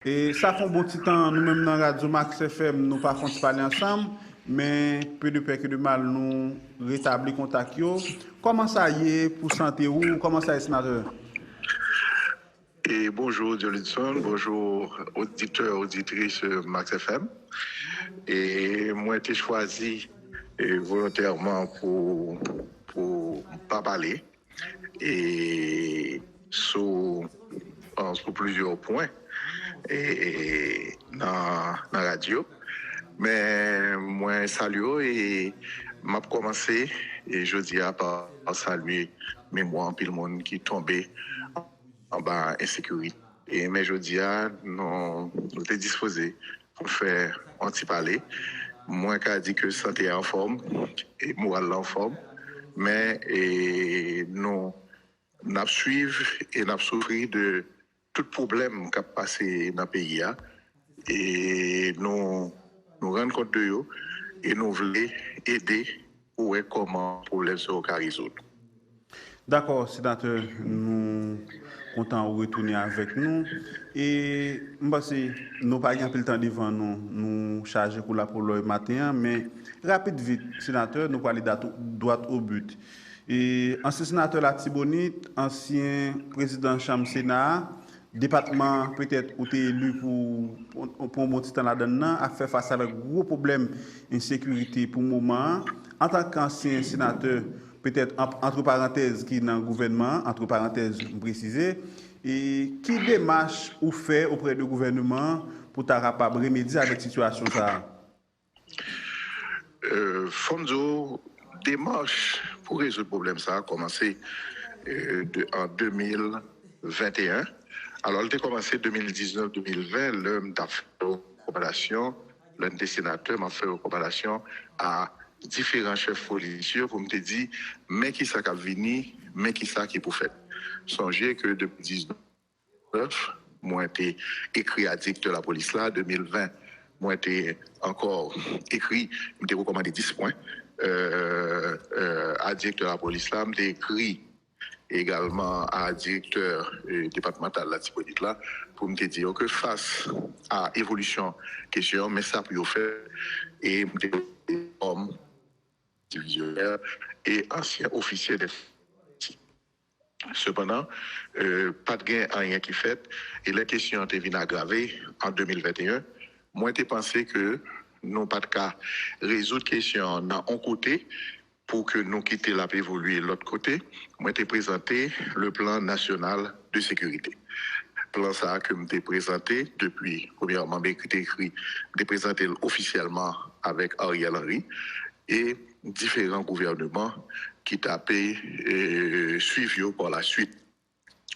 Et ça fait un bon petit temps, nous-mêmes dans Radio Max FM, nous pas font parler ensemble, mais peu de peur que de mal, nous rétablir contact. Comment ça y est pour santé ou comment ça y est, sénateur? Et bonjour Jolidson, bonjour auditeurs, auditrices Max FM. Et moi, j'ai choisi volontairement pour pas parler et sur plusieurs points dans la radio. Mais moi, salut et m'a commencé et je dis à par saluer mémoire puis le monde qui tombé en bas insécurité. Mais je dis à nous sommes disposés pour faire anti-parler. Moi, qui dit que santé est en forme et morale en forme, mais nous suivons et nous souffrons de tout problème qui a passé dans le pays. Et nous rendons compte de eux et nous voulons aider pour voir comment le problème sera résolu. D'accord, sénateur, nous content de retourner avec nous. Et nous pas un peu le temps devant nous charger pour le matin, mais rapide vite, sénateur, nous parlons droit au but. Et ancien sénateur Latibonite, ancien président Chambre Sénat, département peut-être où tu es élu pour un bon petit temps là-dedans, a fait face à un gros problème d'insécurité pour le moment. En tant qu'ancien sénateur, peut-être entre parenthèses qui est dans le gouvernement, entre parenthèses préciser, et qui démarche ou fait auprès du gouvernement pour ta capable remédier avec cette situation ça? Fonzo démarche pour résoudre le problème ça a commencé en 2021. Alors, il a commencé en 2019-2020, l'homme a fait une recommandation, l'un des sénateurs m'a fait une recommandation à différents chefs policiers pour me dire, mais qui ça qui a venu, mais qui ça qui pour faire. Songez que depuis 2019, moi, j'ai écrit à directeur de la police là, 2020, moi, j'ai encore écrit, j'ai recommandé 10 points à directeur de la police là, j'ai écrit également à directeur départemental de la Tibonite là pour me dire que face à l'évolution question, mais ça pour faire et hommes divisionnaires et anciens officiers de cependant, pas de gain à rien qui fait et la question est venue aggraver en 2021. Moi, j'ai pensé que nous pas de cas résoudre question dans un côté pour que nous quittions la évoluer de l'autre côté, moi j'ai présenté le plan national de sécurité. Plan ça que j'ai présenté depuis, premièrement, j'ai présenté officiellement avec Ariel Henry et différents gouvernements qui tapaient suivi par la suite.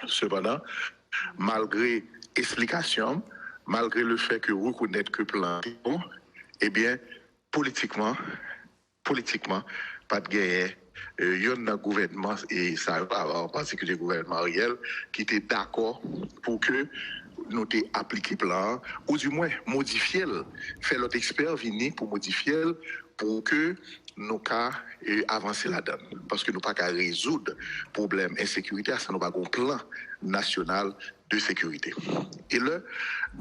Cependant, malgré explication, malgré le fait que reconnaître que le plan est bon, eh bien, politiquement, pas de guerre. Il y a un gouvernement, et ça en particulier le gouvernement Ariel, qui était d'accord pour que nous appliquions le plan, ou du moins modifier, faire l'autre expert venir pour modifier, pour que nous puissions avancer là-dedans. Parce que nous ne pouvons pas résoudre le problème d'insécurité, ça nous pas un plan national de sécurité. Et là,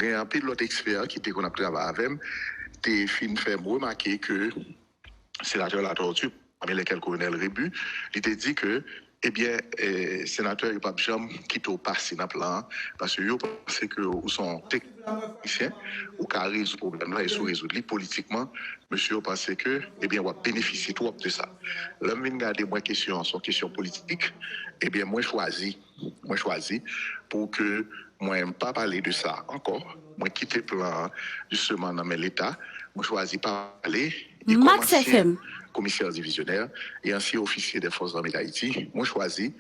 il y a un peu l'autre expert qui était qu'on a travaillé avec, qui fait remarquer que sénateur La Tortue, parmi lesquels colonel Rébu, il a dit que, eh bien, sénateur, il n'y a pas de jambe qui t'a passé dans le plan, parce que vous pensez que vous sont techniciens, ou qu'à résoudre ce problème-là et sous résoudre politiquement, monsieur, vous pensez que, eh bien, on va bénéficier trop de ça. Là, je regarde moi questions, sont questions politiques, eh bien, moi, choisi pour que, moi, je ne pas parler de ça encore, moi, quitter le plan, justement, dans l'État, moi, choisi pas parler. Max FM. Commissaire divisionnaire et ancien officier des forces armées d'Haïti, moi choisi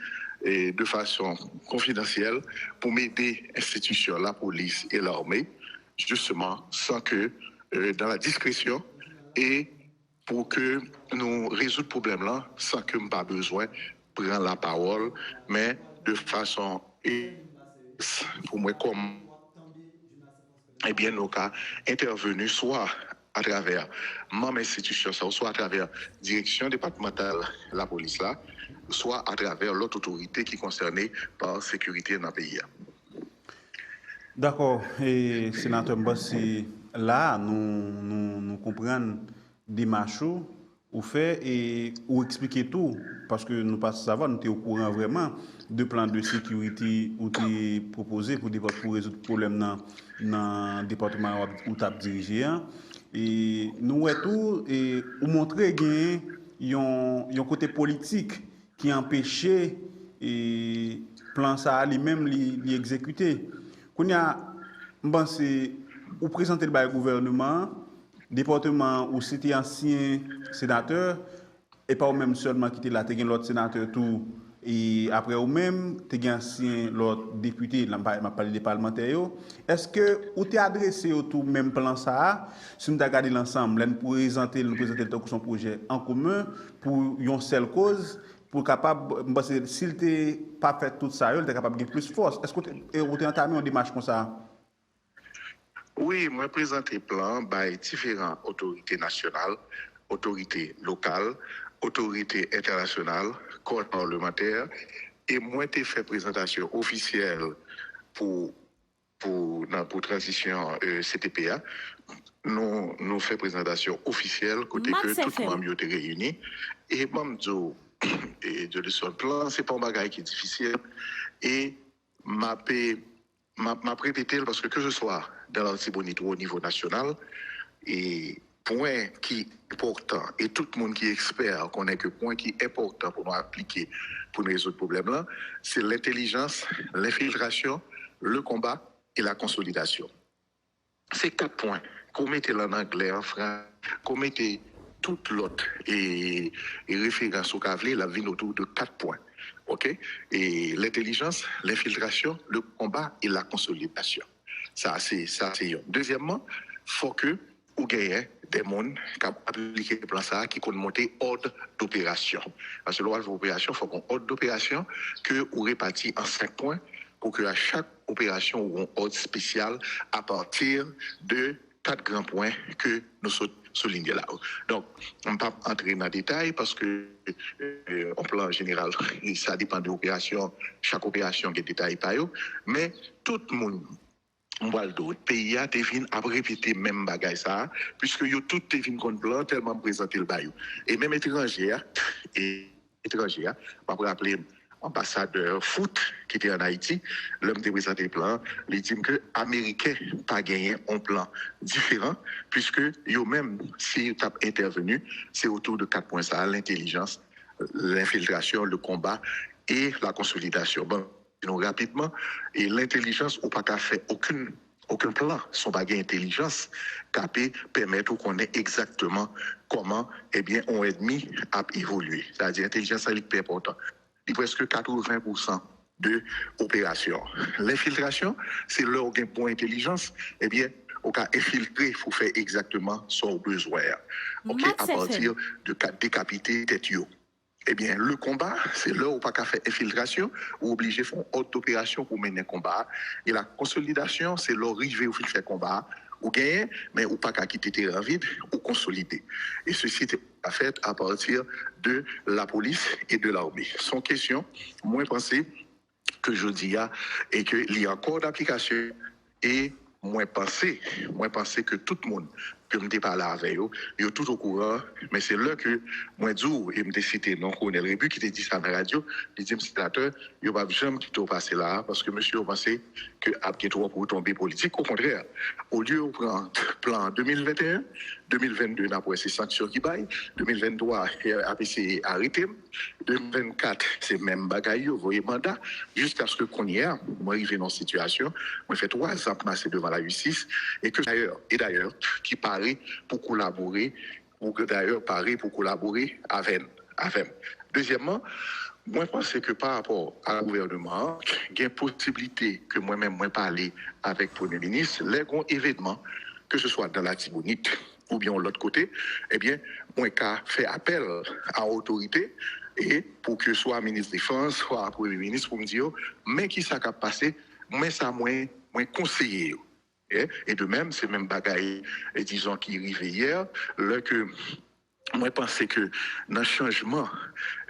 de façon confidentielle pour m'aider institutions, la police et l'armée, justement sans que dans la discrétion et pour que nous résoudre le problème là sans que nous pas besoin de prendre la parole, mais de façon pour moi comme eh bien nos cas intervenus soit à travers mon institution, soit à travers la direction départementale de la police, là, soit à travers l'autre autorité qui est concernée par la sécurité dans le pays. D'accord. Et sénateur Mbassi, là, nous comprenons des machos ou fait et ou expliquer tout parce que nous pas savoir, nous sommes au courant vraiment de plans de sécurité ou t'es proposé pour résoudre le problème dans le département où tu as dirigé. Hein. Et nous et tout et ou montrer qu'il y a un côté politique qui empêchait et plan ça lui-même l'exécuter. Qu'on y a, c'est ou présenter le gouvernement, département ou c'était ancien sénateur, et pas ou même seulement qui était là, tu as l'autre sénateur tout, et après ou même, tu as ancien l'autre député, là, m'a parlé des parlementaires. Est-ce que ou t'es adressé au tout même plan ça, si nous regardons l'ensemble, nous présenter son projet en commun pour une seule cause, pour capable parce que s'il n'était pas fait tout ça, il était capable de plus force. Est-ce que vous avez entamé une démarche comme ça? Oui, moi présenté plan par différentes autorités nationales, autorités locales, autorités internationales, corps parlementaires, et moi j'ai fait présentation officielle pour pour transition CTPA. Nous fait présentation officielle côté que tout le monde est réuni et même et de son plan c'est pas un bagage qui est difficile et m'a répété parce que ce soit dans l'Antibonite ou au niveau national et point qui est important et tout le monde qui est expert connaît que point qui est important pour nous appliquer pour nous résoudre ce problème là c'est l'intelligence, l'infiltration, le combat et la consolidation. Ces 4 points, qu'on mettez en anglais, en français, qu'on mettez toute l'autre et référence au cavalier, la vie autour de 4 points. OK? Et l'intelligence, l'infiltration, le combat et la consolidation. Ça, c'est Deuxièmement, il faut que vous gagnez des mondes qui appliquent le plan ça, qui comptent monter ordre d'opération. Parce que l'ordre d'opération, il faut qu'on ordre d'opération que vous répartit en 5 points pour que à chaque opération ou un ordre spécial à partir de 4 grands points que nous soulignons là. Donc, on ne va pas entrer dans les détails parce que, en plan général, ça dépend de l'opération. Chaque opération a des détails par eux. Mais tout le monde, le pays a devine à répéter même bagaille ça, puisque yo tout devine contre plan tellement présenté le bayou. Et même étrangers, on va rappeler ambassadeur foot qui était en Haïti, l'homme de présenté le plan, il dit que Américains pas gagné un plan différent, puisque eux même, si tu as intervenu, c'est autour de 4 points ça, l'intelligence, l'infiltration, le combat et la consolidation. Bon, rapidement, et l'intelligence, ou pas qu'à faire aucun plan, son bagage intelligence, qui permettre qu'on ait exactement comment, eh bien, on ennemi a évolué. C'est-à-dire, l'intelligence, c'est très important. Il y a presque 80% de opérations. L'infiltration, c'est leur point intelligence, eh bien, on a infiltré, il faut faire exactement son besoin. OK, à partir de décapiter tête. Eh bien, le combat, c'est là où pas qu'à faire infiltration, ou obligé de faire une haute opération pour mener un combat. Et la consolidation, c'est là où arriver au faire combat, ou gagner, mais ou pas qu'à quitter terrain vide, ou consolider. Et ceci est fait à partir de la police et de l'armée. Sans question, moi, je pense que je dis et qu'il y a encore d'application et moi penser que tout le monde que me parlé avec eux, ils sont tout au courant, mais c'est là que moi dis et me cité non Colonel Rébu qui te dit ça dans la radio, il dit sénateur, il va jamais quitter passer là parce que monsieur a pensé que après trop pour tomber politique, au contraire, au lieu de prendre plan 2021, 2022 après ces sanctions qui baillent, 2023 APC arrêté, 2024 c'est même bagaille, vous voyez mandat jusqu'à ce que qu'on y ait, moi arrivé dans une situation, moi fait 3 ans passé devant la justice et que d'ailleurs qui paraît pour collaborer, ou que d'ailleurs paraît pour collaborer avec. Deuxièmement, moi je pense que par rapport au gouvernement, il y a une possibilité que moi-même moi parler avec le Premier ministre, les grands événements, que ce soit dans la Tibonite ou bien de l'autre côté, eh bien, moi qu'à faire appel à l'autorité et pour que soit ministre de la Défense, soit Premier ministre pour me dire, mais qui ça a passé, mais ça moins conseiller. Et de même, c'est même bagaille, disons, qui arrivait hier, là que moi, je pense que dans le changement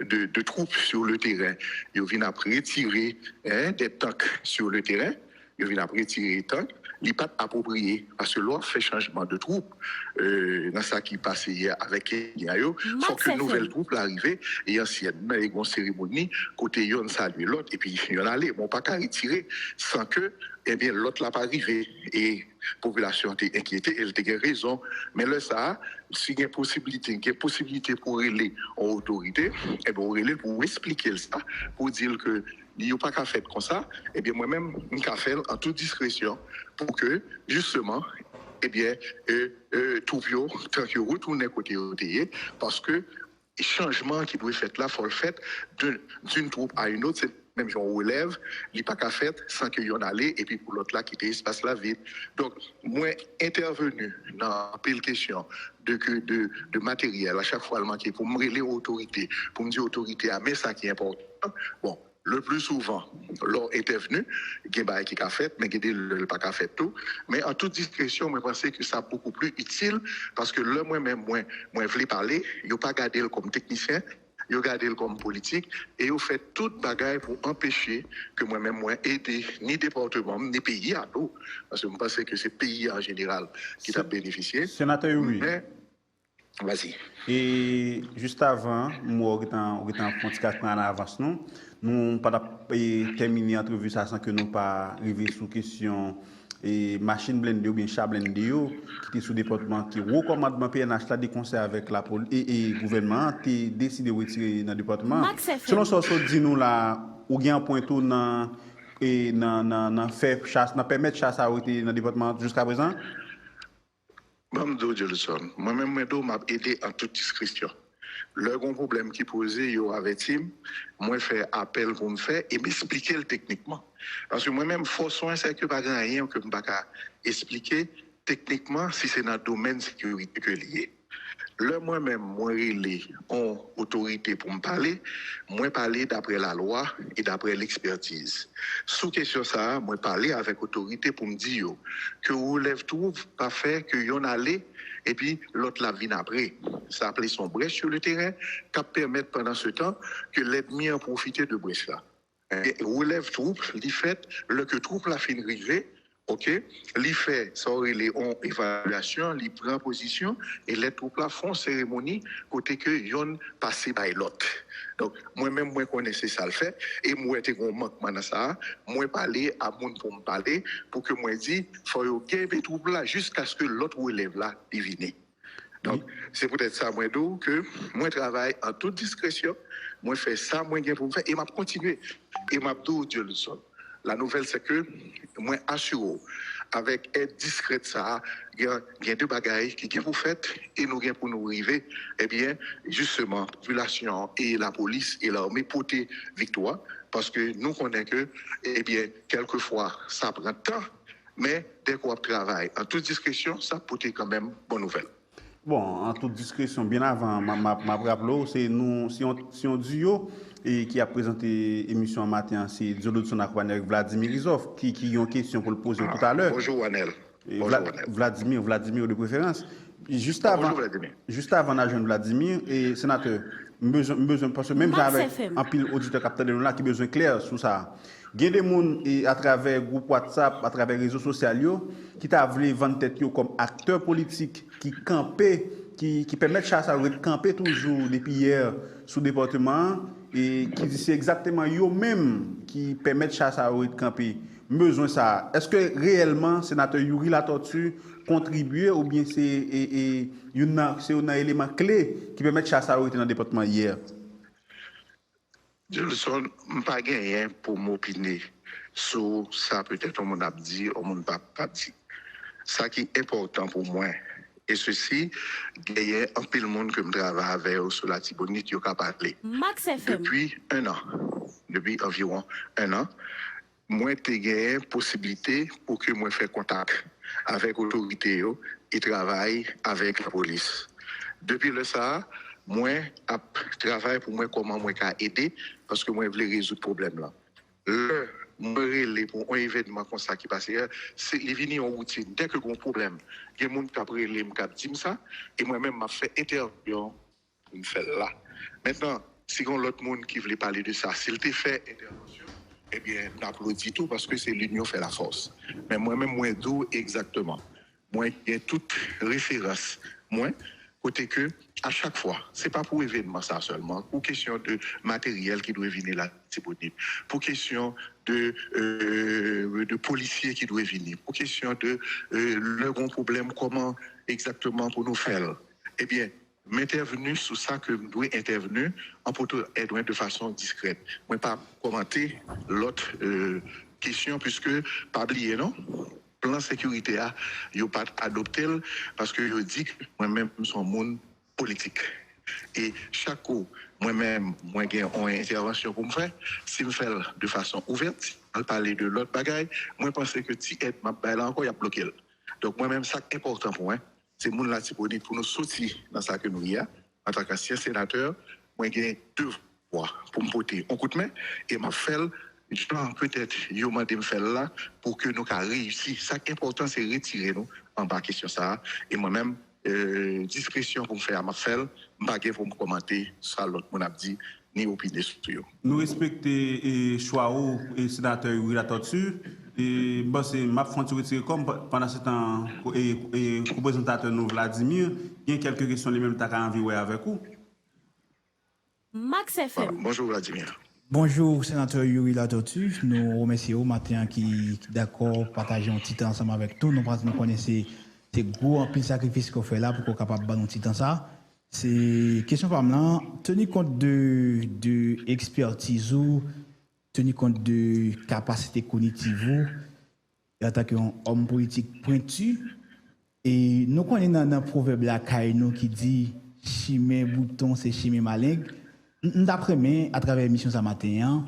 de troupes sur le terrain, ils viennent après retirer des tanks sur le terrain. il vient après tirer tank, il n'est pas approprié parce que l'on fait changement de troupe dans ça qui passe hier avec Kenya, faut que nouvelle troupe arrive et ancienne dans une cérémonie côté yon saluer l'autre et puis yon aller bon pas qu'à retirer sans que eh bien l'autre l'a pas arrivé et population était inquiétée, elle était raison mais là ça si il y a possibilité pour aller aux autorités et bien on pour expliquer ça pour dire que il n'y a pas qu'à faire comme ça, eh bien moi-même, je vais faire en toute discrétion pour que, justement, eh bien, tout bio, tant que retourne côté OTE, parce que le changement qui doit être fait là, il faut le faire d'une troupe à une autre, c'est même si on relève, il n'y a pas qu'à faire sans qu'il y en ait, et puis pour l'autre là, quitter l'espace là vide. Donc, moi, intervenu dans la question de matériel, à chaque fois, le manquer pour me relayer aux autorités, pour me dire aux autorités, ah, mais ça qui est important, bon, le plus souvent, l'on était venu, il y a qui a fait, mais il n'y a pas fait tout. Mais en toute discrétion, je pense que ça beaucoup plus utile parce que là, moi-même, moi, je voulais parler, je n'ai pas gardé comme technicien, je gardé comme politique et je fait toute bagaille pour empêcher que moi-même, moi, aider ni département, ni pays à tout. Parce que je pense que c'est le pays en général qui a bénéficié. Sénateur, oui. Mais, vas-y. Et juste avant, moi, on est en podcast en avance, nous pas terminer l'entrevue sans que nous pas arriver sous question et machine blendée ou bien chat blendé qui est sous département qui recommandement PNH là des conseils avec la police et gouvernement qui décidé de retirer dans le département. Selon ce que dit nous là, ou bien un point tout dans et dans faire chasse, dans permettre chasse à arrêter dans le département jusqu'à présent. Moi-même, je m'a aidé en toute discrétion. Le grand problème qui posait, yo avec him, moi fait appel pour me faire et m'expliquer le techniquement. Parce que moi-même, faut soin, c'est que pas rien que je ne peux pas expliquer techniquement si c'est dans le domaine de sécurité que lié. Le moi-même, moi, relais en autorité pour me parler, moi parler d'après la loi et d'après l'expertise. Sous question ça, moi parler avec autorité pour me dire que vous lève tout, pas faire que yon allait et puis l'autre la vient après. Ça appelé son brèche sur le terrain, qui permettre pendant ce temps que l'ennemi en profite de brèche là. Et relève troupe, l'y fait, le que troupe la fin rivé, ok, l'y fait, ça aurait les évaluation, l'y prend position, et les troupes là font cérémonie, côté que yon passé by l'autre. Donc, moi-même, moi connaissais ça le fait, et moi, j'étais un manquement dans ça, moi parler à moun pour me parler, pour que moi dis, faut yon gagner troupes là, jusqu'à ce que l'autre relève là, divine. Donc, c'est peut-être ça, moi, que moi travaille en toute discrétion, moi fais ça, moi, pour me faire, et m'a continué, et m'a dit, Dieu le sonne. La nouvelle, c'est que moi, assure, avec aide discrète, ça, il y a deux bagailles qui sont faites et nous pour nous arriver, eh bien, justement, la population et la police et l'armée pour victoire, parce que nous connaissons que, eh bien, quelquefois, ça prend temps, mais dès qu'on travaille en toute discrétion, ça peut être quand même bonne nouvelle. Bon, en toute discrétion, bien avant, ma rappelé, c'est nous, si on duo et qui a présenté l'émission en matin, c'est Diolo Tsonakwane avec Vladimir Rizov, qui a une question pour le poser tout à l'heure. Bonjour, Wanel. Vladimir de préférence. Juste avant, d'agent Vladimir et sénateur, besoin parce que même j'avais un pile auditeur capteur de nous là qui besoin clair sur ça. Il y a des gens à travers le groupe WhatsApp, à travers les réseaux sociaux, qui t'a voulu vendre tête comme acteur politique qui campait, qui permettent chasse à camper toujours depuis hier sous le département et qui dit c'est exactement eux-mêmes qui permettent chasse à camper. Besoin ça. Est-ce que réellement sénateur Yuri La Tortue contribuer ou bien c'est un élément clé qui permet chasse à dans le département hier? Je ne suis pas gagné pour m'opiner sur ça, peut-être on m'a dit, on m'a pas dit. Ça qui est important pour moi, et ceci, il y a un peu de monde que je travaille avec sur la Tibonite qui a parlé. Depuis environ un an, moi, j'ai gagné possibilité pour que moi fasse contact avec l'autorité et travaille avec la police. Depuis le ça, moi, je travaille pour moi comment moi aider parce que moi, je veux résoudre le problème là. Moi, pour un événement comme ça qui passe hier, c'est les venir en routine. Dès que j'ai un problème, il y a des gens qui ont dit ça et moi-même, je fait intervention pour me faire là. Maintenant, si il y a l'autre monde qui voulait parler de ça, s'il te fait intervention, eh bien, n'applaudit tout parce que c'est l'union fait la force. Mais moi-même, moi, d'où exactement? Moi, il y a toute référence. Moi, côté que, à chaque fois, c'est pas pour événement ça seulement, pour question de matériel qui doit venir là, disponible, pour question de policiers qui doivent venir, pour question de le grand problème, comment exactement pour nous faire. Eh bien, m'intervenir sur ça que nous devons intervenir en poteau Edouin de façon discrète. Moi, pas commenter l'autre question, puisque, pas oublier, non? Plan sécurité, il n'y a pas adopté parce que je dis que moi-même, je suis un monde politique. Et chaque coup, moi-même, moi, j'ai une intervention pour me faire. Si je fais de façon ouverte, je parler de l'autre bagaille, moi, je pense que si aide ma baille là encore, il y a bloqué. Donc, moi-même, ça est important pour moi. C'est mon là disponible pour nous sortir dans ça que nous y a. En tant qu'ancien sénateur, moi, j'ai 2 voix pour me porter un coup de main et m'a fait peut-être yo m'a de me faire là pour que nous réussir. Ça qui est important, c'est retirer nous en bas question ça. Et moi-même, discrétion pour me faire ma faire, m'bagé pour me commenter ça l'autre mon a dit ni opiner sur yo. Nous respectons le choix et sénateur Yuri Latortue. Et bon, c'est ma fonction retirée comme pendant ce temps et co-présentateur nous Vladimir, il y a quelques questions les mêmes t'as envie avec vous. Max FM. Voilà. Bonjour Vladimir. Bonjour, sénateur Yuri Latortue. Nous remercions au matin qui d'accord partager un petit temps ensemble avec nous. Nous connaissons ces gros pile sacrifices qu'on fait là pour qu'on soit capable de faire un petit temps ça. C'est question par là, tenir compte de expertise ou tenir compte de capacité cognitive ou en tant qu'homme politique pointu. Et nous connaissons dans un proverbe là qui dit chimé bouton c'est chimé malin. D'après moi, à travers l'émission ce matin,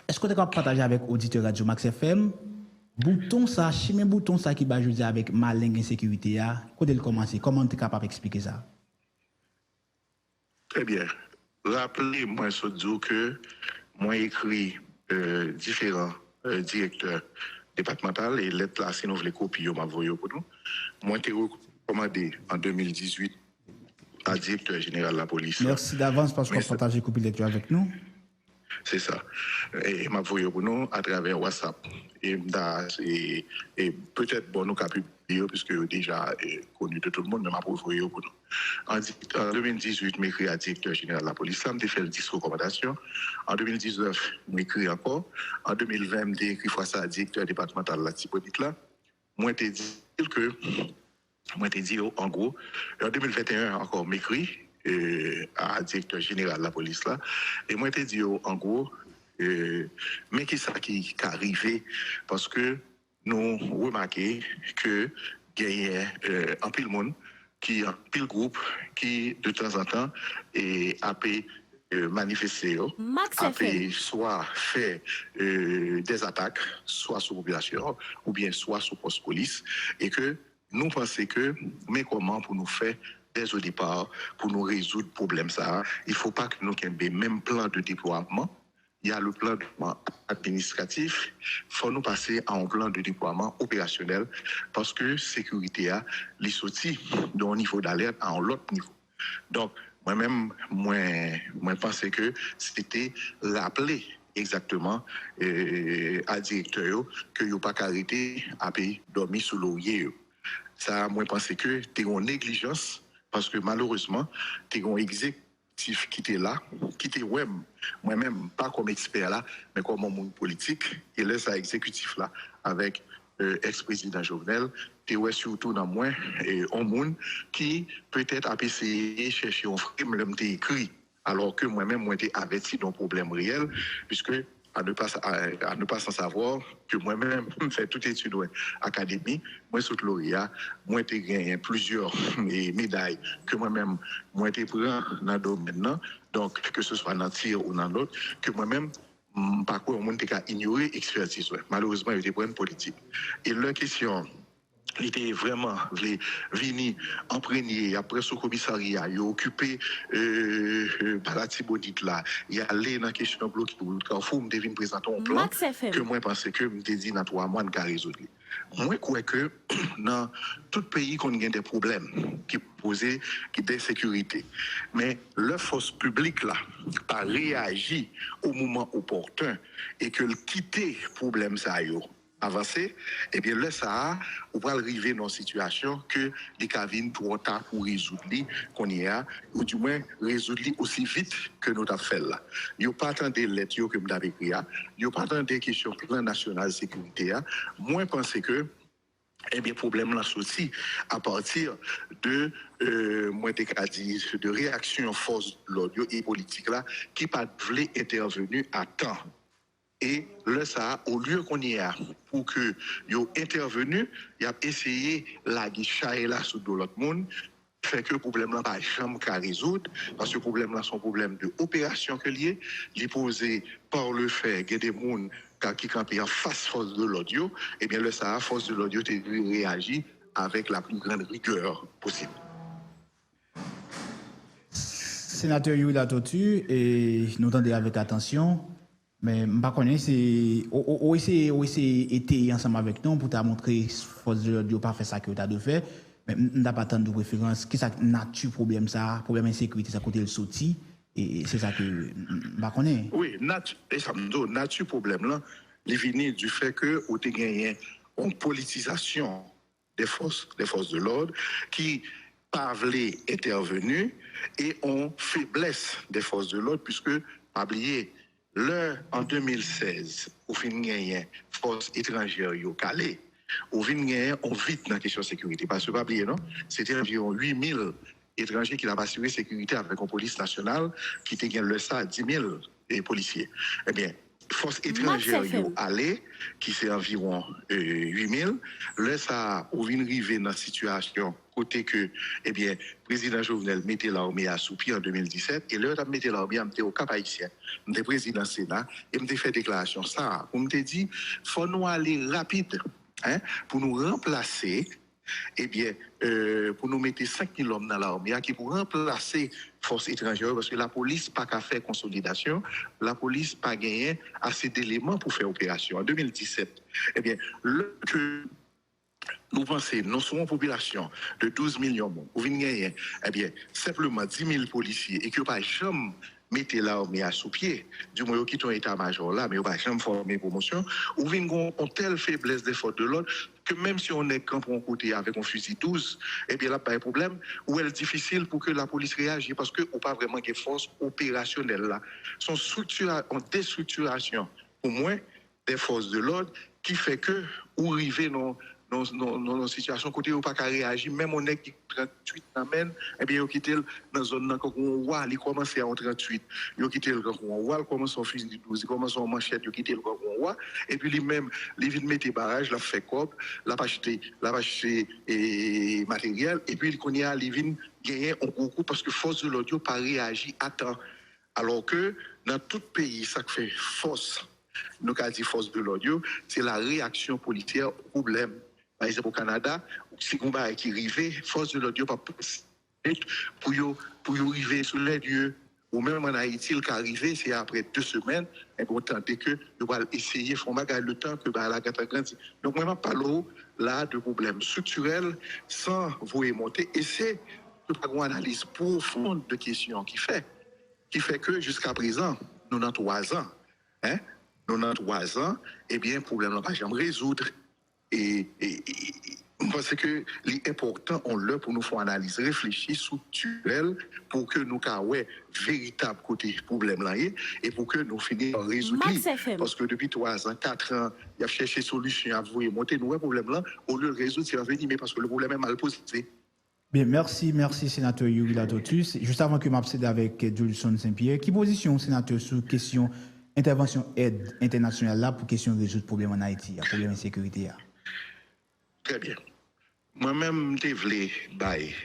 est-ce que tu es capable de partager avec l'auditeur Radio Max FM bouton ça, chimé bouton ça qui va jouer avec malin insécurité, quand elle commence, comment tu es capable d'expliquer ça? Très bien. Rappelez-moi ce jour que moi écrit différents directeurs départementaux et lettres là, si nous voulons copier, m'a envoyé pour nous. Moi, j'ai recommandé en 2018 à directeur général de la police. Merci d'avance parce qu'on partage les copies de lecture avec nous. C'est ça. Et m'a envoyé pour nous à travers WhatsApp. Et peut-être bon nous avons publié puisque déjà connu de tout le monde, mais m'a envoyé pour nous. En 2018, je m'écris à directeur général de la police, je fait 10 recommandations. En 2019, je m'écris encore. En 2020, je écrit fois ça à directeur départemental de la Tibonite là. Moi, je dit que, moi, je dit en gros, en 2021, encore m'écris à directeur général de la police là. Et moi, je dit en gros, mais qui ça qui est arrivé parce que nous remarquons que il y a un pile monde qui un pile groupe qui de temps en temps a manifester, a soit fait des attaques, soit sur population ou bien soit sur poste police et que nous pensons que mais comment pour nous faire dès au départ pour nous résoudre le problème ça, il faut pas que nous ayons le même plan de déploiement. Il y a le plan de déploiement administratif, il faut nous passer à un plan de déploiement opérationnel parce que sécurité a les sorties d'un niveau d'alerte à un autre niveau. Donc, moi-même, moi pensais que c'était rappeler exactement à directeur que il n'y a pas qu'arrêter à dormir sous l'oreiller. Ça, moi pensais que tu as une négligence parce que malheureusement, tu as un exécutif qui était là, qui était moi-même, pas comme expert là, mais comme un monde politique, et laisse à exécutif là, avec ex-président Jovenel, tu es surtout dans moi, un monde qui peut-être a essayé de chercher un frame, l'homme écrit, alors que moi-même, moi, j'étais averti d'un problème réel, puisque à ne pas sans savoir que moi-même, je fais toute étude académique, moi, sous lauréat, moi, j'ai gagné plusieurs médailles que moi-même, moi, j'ai pris dans le domaine, donc, que ce soit dans le tir ou dans l'autre, que moi-même, par contre, on a ignoré l'expertise. Malheureusement, il y a des problèmes politiques. Et la question il était vraiment venu en premier après ce commissariat, il a occupé par la Tibonite là, il a allé dans la question de bloc pour le Carrefour, il devine présenter un plan Max FM. que moi pensais que me dit dans 3 mois de résoudre. Moi je crois que dans tout pays qu'on a des problèmes qui posent qui d'insécurité, mais la force publique là pas réagi au moment opportun et que le quitter problème ça yo avancer, eh bien, là, ça, on va arriver dans une situation que les cabines trop tard pour résoudre qu'on y a, ou du moins résoudre aussi vite que nous avons fait là. Il n'y a pas attendu les lettres que nous avons écrites, il n'y a pas attendu des questions plan national de sécurité. Moi, je pense que eh bien, problème là aussi à partir de moi dit de réaction force de l'audio et politique là qui pas voulu intervenir à temps. Et là, ça, au lieu qu'on y a, pour que yo intervenu, il a essayé la guicha et là sous de l'autre monde, fait que le problème là pas jamais qu'à résoudre, parce que le problème là, c'est un problème de opération que lié, il est posé par le fait que des gens qui campent en face force de l'audio, et bien là, ça, force de l'audio, réagit avec la plus grande rigueur possible. Sénateur Yuri Latotu, et nous entendons avec attention. Mais je ne sais pas si c'est été ensemble avec nous pour te montrer force de l'audio pas fait ça que tu as de faire. Mais je n'ai pas tant de préférence. Qui ça nature problème ça, problème insécurité ça côté le sorti et c'est ça que je ne sais pas. Oui, nature problème là, il vient du fait que on a gagné une politisation des forces de l'ordre qui pas voulu intervenir et on faiblesse des forces de l'ordre puisque pas oublier en 2016, au fin de force étrangère yo calé, au fin de on vite dans la question de sécurité parce que pas oublier non, c'était environ 8000 étrangers qui n'ont assuré sécurité avec une police nationale qui était gagné le ça 10 000 policiers. Eh bien, force étrangère yo allé qui c'est environ 8000, là ça au vinn rivé dans situation côté que eh bien président Jovenel mettait l'armée à sous pied en 2017 et là il a mettait l'armée au Cap Haïtien. M'était président Sénat et m'était fait déclaration ça, on m'était dit faut nous aller rapide pour nous remplacer eh bien, pour nous mettre 5 000 hommes dans l'armée qui pour remplacer force étrangère parce que la police n'a pas fait consolidation, la police n'a pas gagné assez d'éléments pour faire opération. En 2017, eh bien, que nous pensons, nous sommes une population de 12 millions de monde, vous venez eh bien, simplement 10 000 policiers et que pas jamais mettez l'armée à sous pied, du moins qui ton état-major là, mais on va jamais former promotion, ou vient on telle faiblesse des forces de l'ordre que même si on est camp pour un côté avec un fusil 12, eh bien là pas de problème, ou elle est difficile pour que la police réagisse parce que ou pas vraiment des forces opérationnelles là, son structure en déstructuration au moins des forces de l'ordre qui fait que ou arriver dans situation côté où pas qu'à réagir même on est qui 38 amène et bien il quitté dans zone là quand on voit il commence à en 38 il quitté le quand on voit commence son fusil 12 il commence en manchette il quitté le quand on voit et puis lui même il vient mettre barrage la fait cop la pas acheter et matériel et puis il connaît à il vient gagner un gros coup parce que force de l'audio pas réagir à temps alors que dans tout pays ça fait force nous avons dit force de l'audio c'est la réaction policière au problème. Par exemple, au Canada, si on va qui arrive, force de l'audio pas pour arriver sur les lieux, ou même en Haïti, le cas arrivé, c'est après 2 semaines, et on tente que nous allons essayer de faire le temps que la gâte a grandi. Donc, moi, je parle là de problèmes structurels sans vous monter, et c'est une analyse profonde de questions qui fait que jusqu'à présent, nous avons 3 ans, eh bien, le problème n'a pas jamais résoudre. Et parce que l'important on l'a pour nous faire analyse réfléchir structurelle pour que nous ouais véritable côté problème là et pour que nous finissions par résoudre parce que depuis 3 ans 4 ans il a cherché solution à vous monter nous problème là au lieu de résoudre c'est venir mais parce que le problème est mal posé. Bien, merci sénateur Yuri Latotu. Juste avant que m'accède avec Julson Saint-Pierre, qui position sénateur sur question intervention aide internationale là pour question de résoudre problème en Haïti, problème d'insécurité là. Très bien. Moi-même, je voulais bailler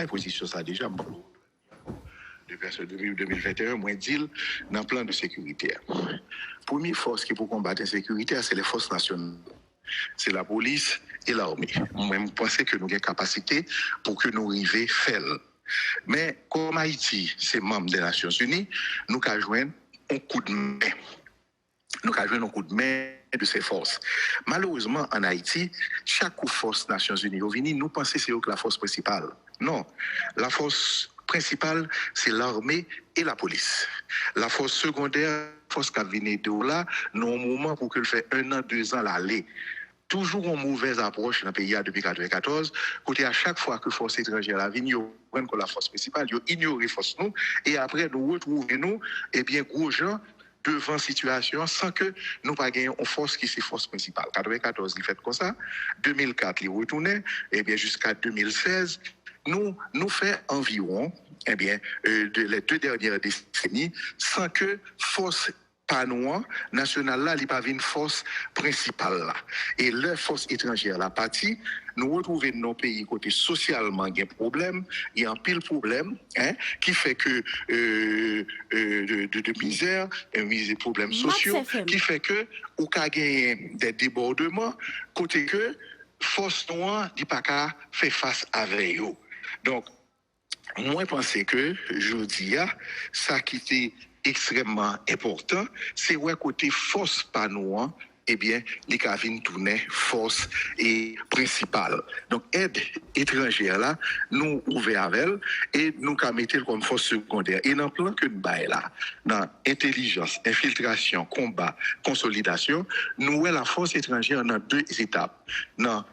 position ça déjà. Depuis 2021, moi, dit dans le plan de sécurité. Première force qui pour combattre l'insécurité, c'est les forces nationales. c'est la police et l'armée. Moi, je pense que nous avons une capacité pour que nous arrivions à faire. Mais comme Haïti, c'est membre des Nations Unies, nous avons joindre un coup de main. Nous avons joué un coup de main de ces forces. Malheureusement, en Haïti, chaque force des Nations Unies est venue, nous pensons que c'est la force principale. Non, la force principale, c'est l'armée et la police. La force secondaire, force qui vient de là, nous avons un moment pour que le fait 1 an, 2 ans l'aller. Toujours une mauvaise approche dans le pays depuis 1994. Côté à chaque fois que force étrangère la vient, ils prennent la force principale, ils ignorent la force nous, et après nous retrouvons nous, eh bien, gros gens, devant la situation sans que nous pas gagnions une force qui est force principale. 1994, il fait comme ça. 2004, il retournait. Et bien, jusqu'à 2016, nous fait environ, eh bien, les 2 dernières décennies sans que force panois nationale là, il n'y a pas une force principale là. Et leur force étrangère la partie, nous retrouvons nos pays côté socialement il y a un problème, il y a un pile problème, qui fait que de misère, des problèmes sociaux, qui fait que ou ka gagner des débordements côté que force noire dit pas qu'à faire face avec eux. Donc moi, je pense que, je dis, ça qui était extrêmement important, c'est ouais côté force panois, eh bien, les cavines tournaient force et principale. Donc, aide étrangère là, nous ouvrons avec elle et nous mettons comme force secondaire. Et dans le plan que nous avons là, dans intelligence, infiltration, combat, consolidation, nous avons la force étrangère dans 2 étapes. Dans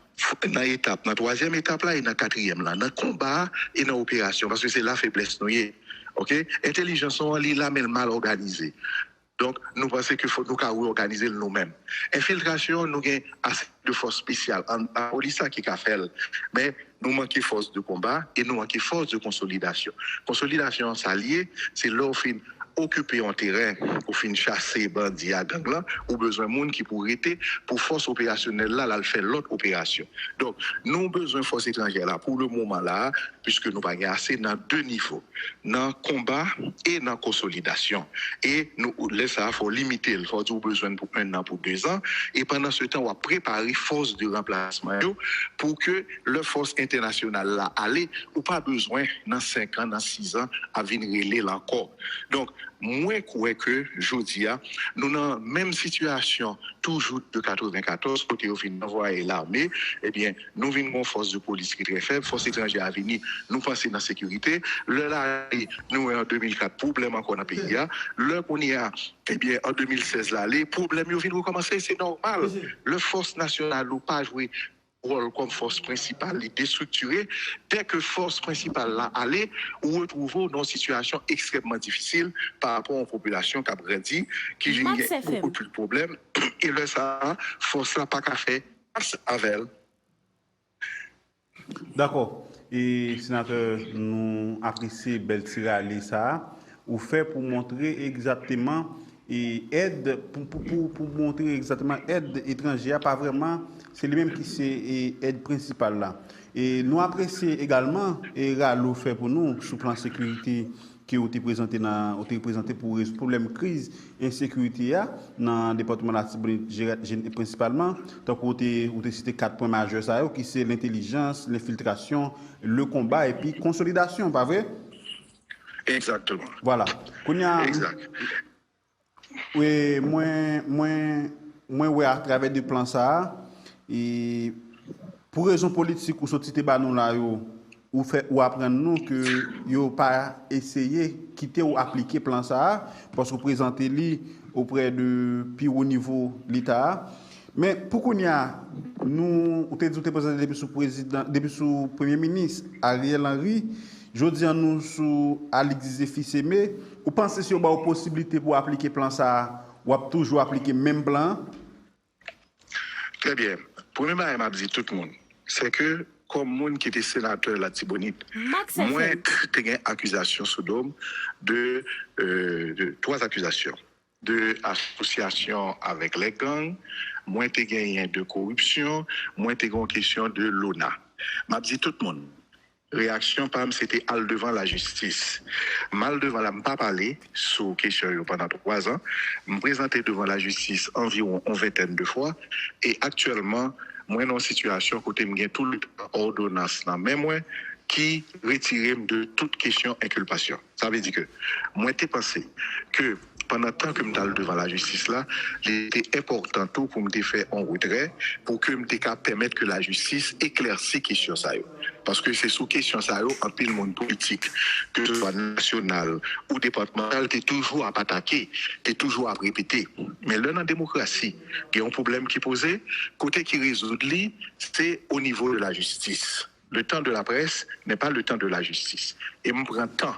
l'étape, dans la 3e étape là et dans la 4e là, dans le combat et dans l'opération, parce que c'est la faiblesse nous. OK? Intelligence, on est là, mais mal organisée. Donc, nous pensons qu'il faut nous organiser nous-mêmes. Infiltration, nous avons assez de force spéciale. La police qui a fait, mais nous manquons de force de combat et nous manquons de force de consolidation. Consolidation, ça lié, c'est l'offre occuper un terrain pour finir chasser bandits à gang là, ou besoin de monde qui pourrait être pour force opérationnelle là, là, faire l'autre opération. Donc, nous avons besoin de force étrangère là, pour le moment là, puisque nous n'avons pas assez dans 2 niveaux, dans le combat et dans la consolidation. Et nous, là, ça, il faut limiter, il faut avoir besoin pour 1 an, pour 2 ans, et pendant ce temps, on va préparer force de remplacement pour que la force internationale là, allait, ou pas besoin dans 5 ans, dans 6 ans, à venir relais là encore. Donc, moi, je crois que, je dis, nous dans la même situation, toujours de 94, côté au fin d'envoyer l'armée, eh bien, nous venons une force de police qui est très faible, force étrangère à venir, nous pensons dans la sécurité. Là, nous, en 2004, problème encore dans le pays. Là, qu'on y a, eh bien, en 2016, là, les problèmes, ils viennent recommencer, c'est normal. La force nationale n'a pas joué rôle comme force principale est déstructurée, dès que force principale là allait, ou retrouvons dans une situation extrêmement difficile par rapport aux populations qui a grandi, qui ont beaucoup plus de problèmes, et là, ça, force là pas qu'à faire face avec elle. D'accord. Et sénateur, nous apprécions Beltira ça, ou fait pour montrer exactement et aide pour montrer exactement aide étrangère pas vraiment c'est lui même qui c'est aide principale là et nous apprécions également et Ralo fait pour nous sur plan sécurité qui ont été présenté pour résoudre problème crise insécurité dans le département de la Tibonite principalement donc on a cité 4 points majeurs ça qui c'est l'intelligence, l'infiltration, le combat et puis consolidation pas vrai? Exactement. Voilà. Exact. Oui, moi, à travers des plans ça, et pour raison politique ou sortir de nous là, ou apprendre nous que yo pas essayer quitter ou appliquer plan ça parce que présenter lui auprès de plus haut niveau l'État. Mais pourquoi nous on te présenté depuis sous premier ministre Ariel Henry, je dis nous sous Alexis Fissemé, vous pensez sur une possibilité pour appliquer plan ça ou toujours appliquer même plan? Très bien. Premier chose, m'a dit tout le monde, c'est que comme monde qui était sénateur de la Tibonite, moi, j'ai une accusation sous dôme de 3 accusations. De association avec les gangs, moi, j'ai gagné de corruption, moi, j'ai une question de l'ONA. M'a dit tout le monde, réaction PAM, c'était al devant la justice. Mal devant la, pas parler sur question pendant 3 ans, me présenter devant la justice environ une vingtaine de fois, et actuellement, moi, dans une situation côté me tout le ordonnance, même moi, qui retire de toute question inculpation. Ça veut dire que, moi, j'ai pensé que pendant tant que je suis devant la justice là, il était important tout pour me faire en retrait, pour que je puisse permettre que la justice éclaircisse question ça. Parce que c'est sous question ça, en pile monde politique, que ce soit national ou départemental, tu es toujours à attaquer, tu es toujours à répéter. Mais là, dans la démocratie, il y a un problème qui est posé, côté qui résout, c'est au niveau de la justice. Le temps de la presse n'est pas le temps de la justice. Et je prends temps.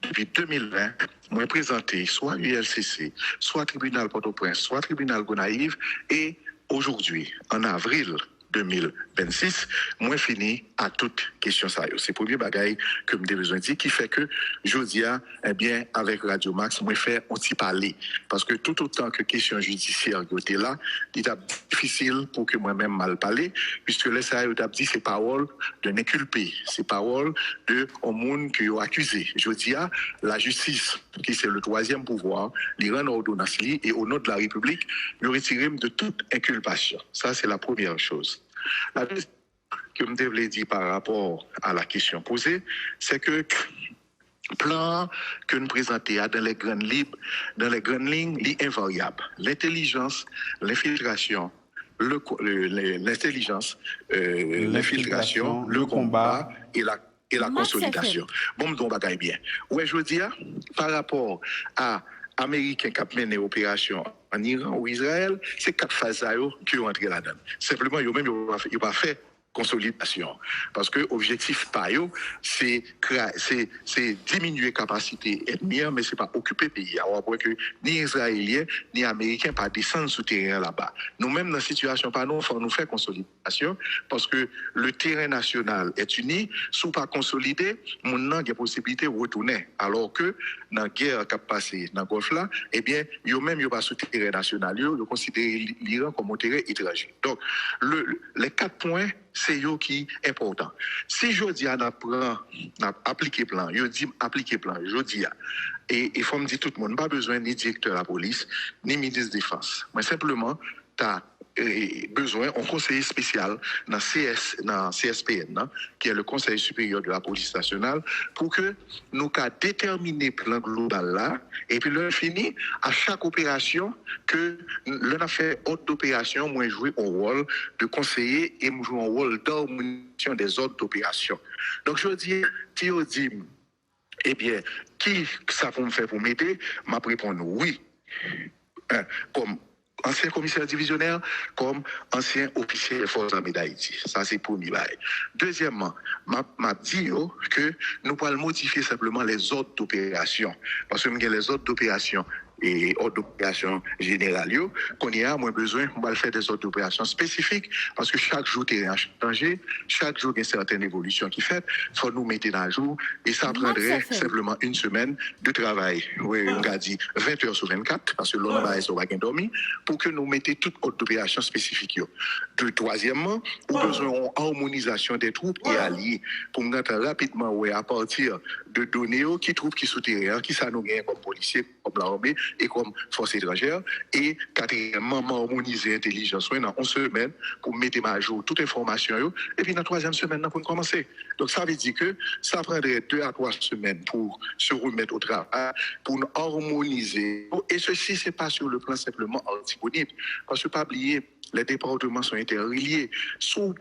Depuis 2020, moi présenté soit ULCC, soit tribunal Port-au-Prince, soit tribunal Gonaïve, et aujourd'hui, en avril 2026, moi fini à toute question ça. C'est le premier bagaille que je besoin de dire qui fait que je dis, eh bien, avec Radio Max, moi faire on s'y parler. Parce que tout autant que question judiciaire était là, il est difficile pour que moi-même mal parler, puisque là, ça a dit c'est parole d'un inculpé, c'est parole de un monde qui est accusé. Je dis, la justice, qui c'est le troisième pouvoir, il rend ordonnance et au nom de la République, nous retirons de toute inculpation. Ça, c'est la première chose. La deuxième que je devais dire par rapport à la question posée, c'est que plan que nous présentons dans les grandes lignes, est invariable. L'intelligence, l'infiltration, l'infiltration, le combat et la consolidation. Bon, donc bagaille bien. Ouais, je veux dire, par rapport à Américains qui ont mené l'opération en Iran ou Israël, c'est 4 phases qui ont entré là-dedans. Simplement, ils n'ont pas fait consolidation. Parce que l'objectif par eux, c'est diminuer la capacité ennemie, mais ce n'est pas occuper le pays. Alors, que ni Israéliens, ni Américains pas descendre sous terrain là-bas. Nous-mêmes, dans la situation, par nous, il faut nous faire consolidation, parce que le terrain national est uni, sous pas consolidé, mon a des possibilités de retourner. Alors que dans la guerre qui a passé dans le Golfe là, eh bien, eux-mêmes, ils pas sous terrain national, ils considèrent l'Iran comme un terrain étranger. Donc, les 4 points, c'est eux qui est important. Si je dis à appliquer plan, je dis appliquer plan, je dis et il faut me dire tout le monde, pas besoin ni directeur de la police, ni ministre de la Défense. Mais simplement, tu as besoin d'un conseiller spécial dans CSPN, qui est le Conseil supérieur de la police nationale, pour que nous déterminer le plan global là, et puis le fini, à chaque opération, que l'on a fait ordre d'opération, moi jouer un rôle de conseiller et moi jouer un rôle d'harmonisation des ordres d'opération. Donc je dis, si on dit, eh bien, qui ça pour me faire pour m'aider, m'a répondu oui. Comme ancien commissaire divisionnaire, comme ancien officier des forces armées d'Haïti. Ça, c'est le premier bail. Deuxièmement, m'a dit que nous pouvons modifier simplement les ordres d'opération. Parce que les ordres d'opération et ordres d'opération générales, qu'on y a moins besoin, on va faire des ordres d'opération spécifiques, parce que chaque jour, il y a changé, chaque jour, il y a certaines évolutions qui fait, il faut nous mettre à jour, et ça prendrait simplement une semaine de travail. Oui, on a dit 20 heures sur 24, parce que l'on va dormir, pour que nous mettions toute ordre d'opération spécifique. Troisièmement, on a besoin d'une harmonisation des troupes et alliés, pour nous mettre rapidement, à partir de données qui trouvent qui souterrain, qui ça nous gagne comme policiers, comme l'armée, et comme force étrangère. Et quatrièmement, harmoniser l'intelligence dans 11 semaines pour mettre à jour toute information. Et puis, dans la 3e semaine, pour commencer. Donc, ça veut dire que ça prendrait 2 à 3 semaines pour se remettre au travail, pour nous harmoniser. Et ceci, ce n'est pas sur le plan simplement disponible. Parce que, pas oublier, les départements sont interreliés. Sous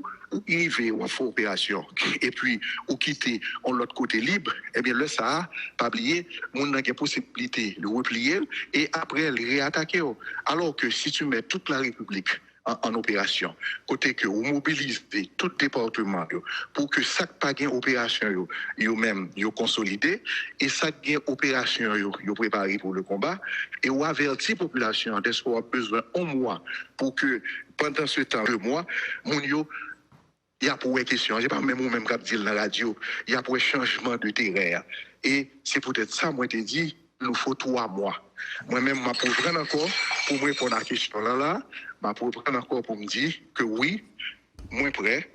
arriver ou en faux opération, et puis, ou quitter en l'autre côté libre, eh bien, là, ça, pas oublier, on a la possibilité de replier et après, le réattaquer. Alors que si tu mets toute la République en opération, côté que vous mobilisez tout département pour que chaque pas gain opération yo même yo consolidé et chaque gain opération yo préparé pour le combat et ou averti population d'espoir besoin un mois pour que pendant ce temps 2 mois mon yo il y a pour une question, j'ai pas même ou même cap dire dans la radio, il y a pour un changement de terrain et c'est peut-être ça moi te dit il nous faut 3 mois. Moi-même, je prendre encore pour me répondre à la question là, je prendre encore pour me dire que oui, moins près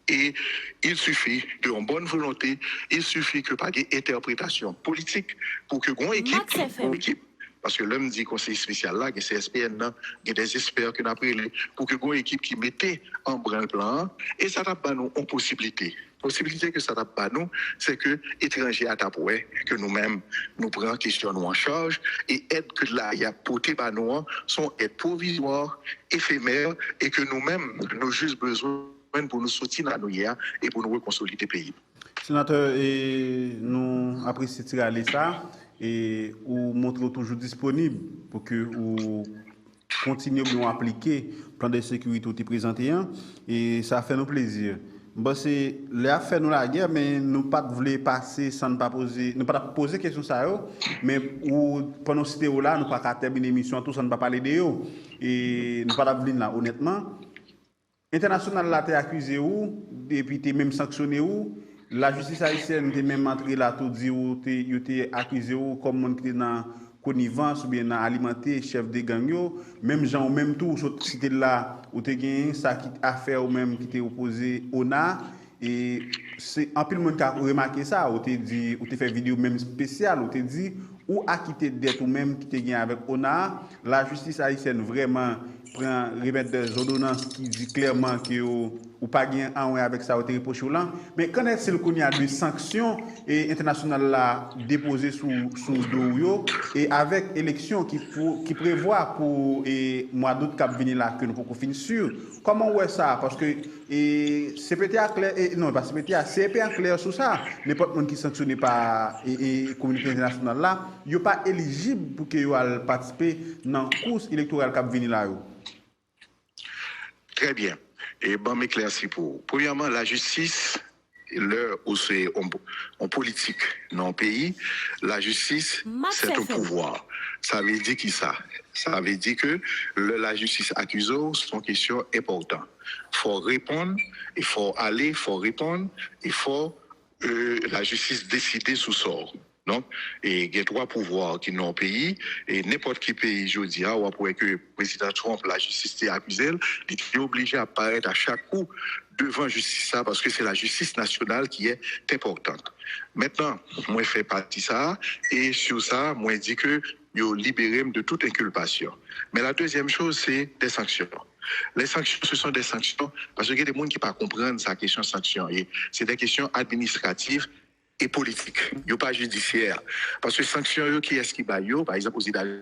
et il suffit d'une bonne volonté, il suffit que pas d'interprétation politique pour que une équipe, parce que l'homme dit conseil spécial là, que c'est SPN, il y a des experts qui ont appris pour que une équipe qui mettait en branle plan et ça n'a pas nous en possibilité. Possibilité que ça n'a pas nous, c'est que étrangers à tapoué, que nous-mêmes nous prenons question nous en charge et aide que là il y a porté par nous sont aides provisoires, éphémères et que nous-mêmes nous juste besoin pour nous soutenir à nous et pour nous reconsolider le pays. Sénateur, et nous apprécions tirer ça et vous montrez toujours disponible pour que vous continuez à appliquer le plan de sécurité qui est présenté et ça fait nous plaisir. Bon, c'est là fait nous la guerre, mais nous pas voulons passer sans ne pas poser, nous pas poser question ça mais pendant cette là, nous pas terminer l'émission tout sans ne pas parler de eux et nous pas venir là honnêtement. International là t'es accusé ou depuis t'es même sanctionné ou la justice haïtienne t'es même entré là tout dit ou t'es accusé ou comme monde qui est dans connivence ou bien dans alimenter chef de gang yo même gens même tout c'était là où t'es gagné ça qui affaire ou même qui t'es opposé ONA et c'est un peu le monde qui a remarqué ça ou t'es dit ou t'es fait vidéo même spéciale ou t'es dit ou acquitté dette ou même qui t'es gagné avec ONA la justice haïtienne vraiment prend remettre des ordonnances qui dit clairement que ou pas gain en avec ça au reproché là mais quand est-ce qu'il y a des sanctions et internationales là déposées sous dos et avec élection qui prévoit pour mois d'août cap venir là que nous pouvons finir sûr comment ouais ça parce que CPTA clair non pas CPTA CPA clair sur ça n'importe monde qui sanctionné par communauté internationale là yo pas éligible pour que yo participer dans course électorale cap venir là yo. Très bien. Et bon, m'éclaircir pour. Premièrement, la justice, l'heure où c'est en politique dans le pays, la justice, c'est un pouvoir. Ça veut dire qui ça? Ça veut dire que la justice accuse sont questions importantes. Il faut répondre, il faut aller, il faut répondre, il faut la justice décider sous sort. Non? Et il y a trois pouvoirs qui n'ont pays, et n'importe quel pays, je dis, ou après que le président Trump, la justice est accusée, il est obligé à apparaître à chaque coup devant la justice, parce que c'est la justice nationale qui est importante. Maintenant, moi, je fais partie de ça, et sur ça, moi, je dis que je libéré de toute inculpation. Mais la deuxième chose, c'est des sanctions. Les sanctions, ce sont des sanctions, parce qu'il y a des gens qui ne comprennent pas sa question de sanctions, et c'est des questions administratives et politique, il n'y a pas judiciaire. Parce que sanctions, qui est-ce qui va par exemple, aux États-Unis,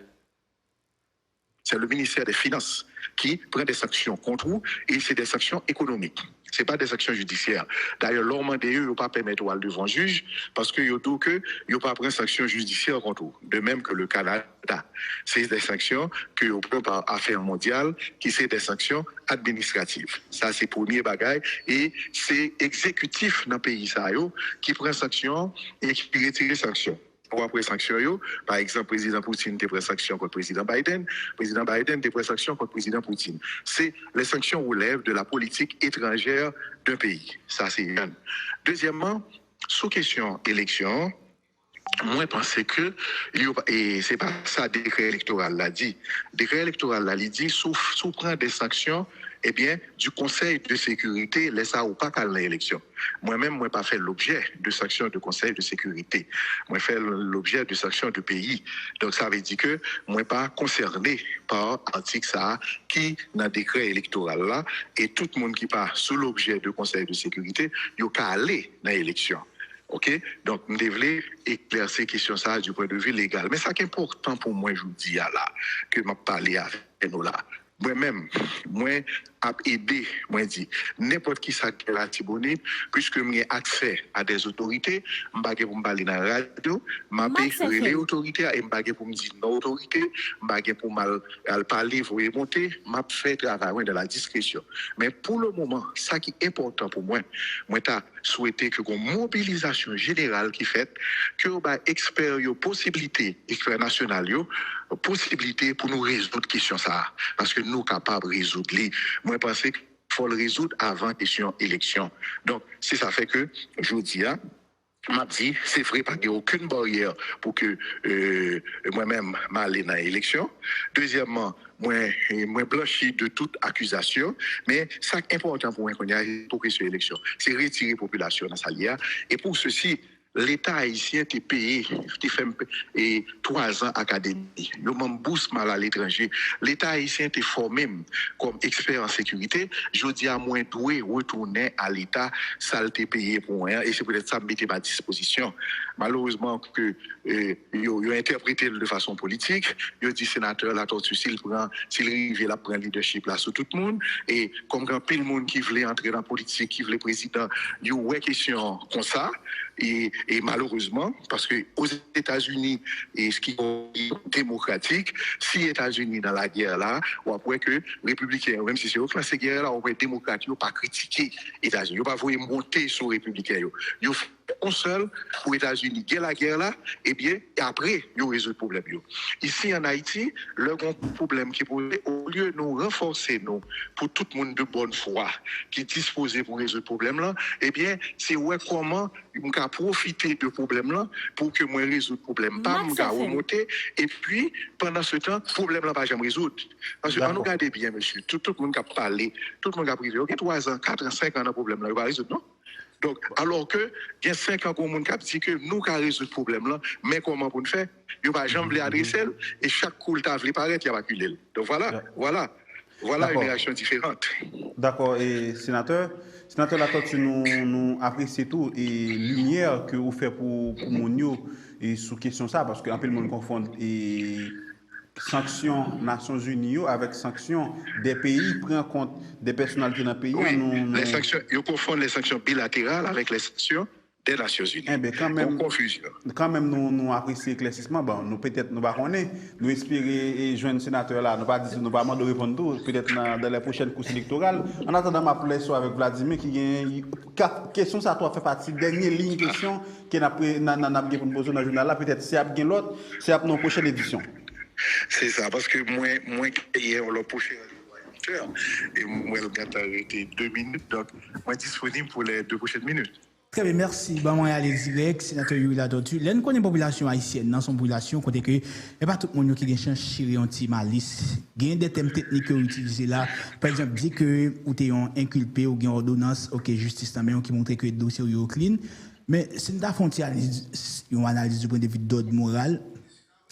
c'est le ministère des Finances qui prend des sanctions contre vous et c'est des sanctions économiques. Ce n'est pas des sanctions judiciaires. D'ailleurs, leur mandat, ils ne pas permettre au devant le juge parce qu'ils ont dit qu'ils n'ont pas pris sanctions judiciaires contre vous. De même que le Canada. C'est des sanctions que vous prenez par affaires mondiales, qui sont des sanctions administratives. Ça, c'est le premier bagage. Et c'est exécutif dans le pays qui prend sanctions et qui retire sanctions. Pour après sanctions, par exemple, le président Poutine a pris sanction contre le président Biden a pris sanction contre le président Poutine. C'est les sanctions relèvent de la politique étrangère d'un pays. Ça, c'est un. Deuxièmement, sous question élection, moi, je pense que, et c'est pas ça, le décret électoral l'a dit. Le décret électoral l'a dit, sous prend des sanctions, eh bien, du Conseil de sécurité, laisse ça ou pas qu'à l'élection. Moi-même, moi, pas fait l'objet de sanctions de Conseil de sécurité. Moi, fait l'objet de sanctions de pays. Donc, ça veut dire que moi, pas concerné par l'article ça, qui, dans le décret électoral là, et tout le monde qui part sous l'objet de Conseil de sécurité, il y a aller dans l'élection. OK? Donc, nous devons éclaircir ces questions ça du point de vue légal. Mais ça qui est important pour moi, je vous dis là, que je parle avec nous là. Moi-même, moi, a aidé, moi, dit, n'importe qui ça qui est disponible, puisque j'ai accès à des autorités, je ne pour me parler dans la radio, je vais les autorités, et je pour me dire non autorité, je pour mal parler, vous remonter, je fais travail de la discrétion. Mais pour le moment, ça qui est important pour moi, moi, j'ai souhaité que une mobilisation générale qui fait, que les experts, possibilités, experts nationaux, possibilité pour nous résoudre question ça parce que nous capables de résoudre les moi je pense qu'il faut le résoudre avant question élection donc c'est ça fait que je dis m'a dit, c'est vrai, pas qu'il n'y a aucune barrière pour que moi-même m'aller dans l'élection. Deuxièmement, moi blanchi de toute accusation, mais ça qui est important pour moi qu'on y a pour que cette élection, c'est retirer la population dans sa lière. Et pour ceci, l'État haïtien t'a payé, t'a fait 3 ans académie. Yo m'en bourse mal à l'étranger. L'État haïtien t'a formé comme expert en sécurité. Je dis à moi doué retourner à l'État, ça t'a payé pour rien. Et c'est peut-être ça me mettait à disposition. Malheureusement que yo interprété de façon politique. Yo dit sénateur la tortue s'il arrive là prend leadership là sur tout le monde. Et comme quand pile monde qui voulait entrer dans la politique, qui voulait président, yo ouais question comme ça. Et malheureusement, parce que aux États-Unis, et ce qui est démocratique, si les États-Unis dans la guerre là, ou après que républicains, même si c'est au classé guerre là, on peut démocrate, ils pas critiquer les États-Unis, ils pas vouloir monter sur les républicains. Ils font seul pour les États-Unis, la guerre là, et bien, et après, ils résolvent le problème. Ici en Haïti, le grand problème qui est posé, au lieu de nous renforcer, nous, pour tout le monde de bonne foi, qui est disposé pour résoudre le problème là, eh bien, c'est ouais comment on peut profiter de problème là pour que moi résoudre le problème. Pas me remonter, et puis, pendant ce temps, le problème là, pas jamais résoudre. Parce que, on nous regarde bien, monsieur, tout le monde qui a parlé, tout le monde qui a privé, ok, 3 ans, 4 ans, 5 ans, le problème là, il va résoudre, non? Donc, alors que, il y a 5 ans qu'on a dit que nous avons résolu ce problème-là, mais comment pour le faire? Il n'y a pas jamais adresser et chaque coup, il a voulu paraître, il a acculé. Donc voilà une réaction différente. D'accord, et sénateur Latortue, nous apprécions tout et lumière que vous faites pour Mounio et sous question ça, parce qu'un peu le monde confond et sanctions Nations Unies avec sanctions des pays prennent en compte des personnalités dans le pays. Oui, les sanctions, ils confondent les sanctions bilatérales avec les sanctions des Nations Unies. Eh bien, quand même, confusion. Quand même, nous apprécions l'éclaircissement. Bon, nous peut-être nous pas connaître, nous espérer joindre sénateur là, nous pas dire, nous pas demander répondre tout, peut-être dans les prochaines courses électorales. En attendant, ma relation avec Vladimir qui gagne question ça doit faire partie dernière ligne question qui n'a pour nous poser dans le journal là, peut-être si a bien l'autre, c'est à nos prochaine édition. C'est ça, parce que moi hier on l'a prochain et moi le gars a arrêté 2 minutes, donc moi disponible pour les 2 prochaines minutes. Très bien, merci. Bon, moi, aller direct, sénateur Yuri Latortue. L'un connaît la population haïtienne dans son population, côté que, et pas tout le monde qui a changé anti-malice. Il y a des thèmes techniques que vous utilisez là. Par exemple, dit que vous êtes inculpé ou une ordonnance, ok, justice también, qui montre que le dossier est clean. Mais c'est une analyse du point de vue d'ordre moral.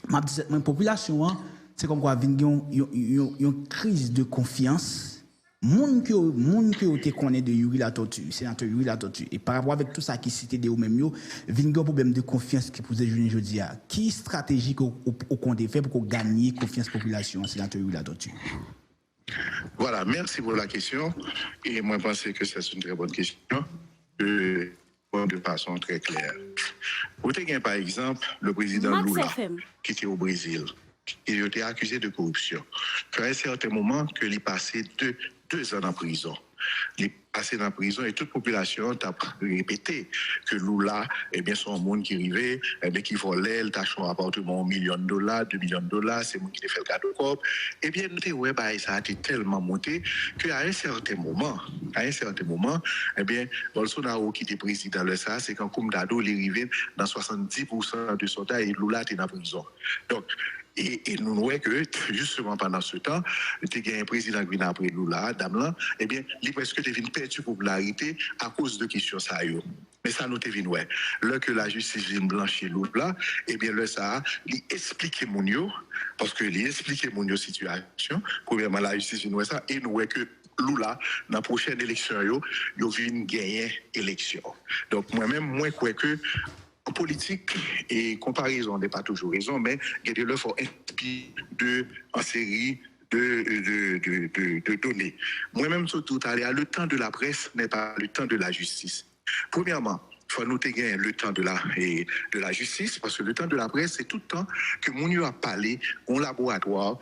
Ma population, c'est comme quoi, il y a une crise de confiance. Moun que vous connaissez de Yuri Latortue, sénateur Yuri Latortue, et par rapport avec tout ça qui cité de vous-même, il y a un problème de confiance qui pose aujourd'hui. Qui stratégie qu'on compte faire pour gagner confiance de la population, sénateur Yuri Latortue? Voilà, merci pour la question. Et moi, je pense que c'est une très bonne question. De façon très claire. Vous avez par exemple le président Lula qui était au Brésil. Il a été accusé de corruption. À un certain moment, il est passé 2 ans en prison. Il est passé dans la prison et toute population a répété que Lula, eh bien, son monde qui arrivait, eh bien, qui volait, il t'a un appartement $1 million, $2 millions, c'est moi qui ai fait le cadeau corps. Eh bien, ça a été tellement monté qu'à un certain moment, eh bien, Bolsonaro qui était président de ça, c'est quand Koumdado est arrivé dans 70% de son temps et Lula était dans la prison. Donc, et nous voyons que, justement, pendant ce temps, il y a un président qui vient après Lula, Damlan, eh bien, il est presque devenu perdu popularité à cause de questions ça. Mais ça, nous devons voir. Là que la justice vient blanchir Lula, eh bien, là, ça, il explique Mounio, parce que il explique Mounio situation. Premièrement, la justice vient voir ça, et nous voyons que Lula, dans la prochaine élection, il vient gagner l'élection. Donc, moi-même, moi, je crois que en politique, et comparaison n'est pas toujours raison, mais il y a des leçons inspirées en série de données. Moi-même, surtout, le temps de la presse n'est pas le temps de la justice. Premièrement, il faut noter le temps de la justice, parce que le temps de la presse, c'est tout le temps que Mounio a parlé en laboratoire,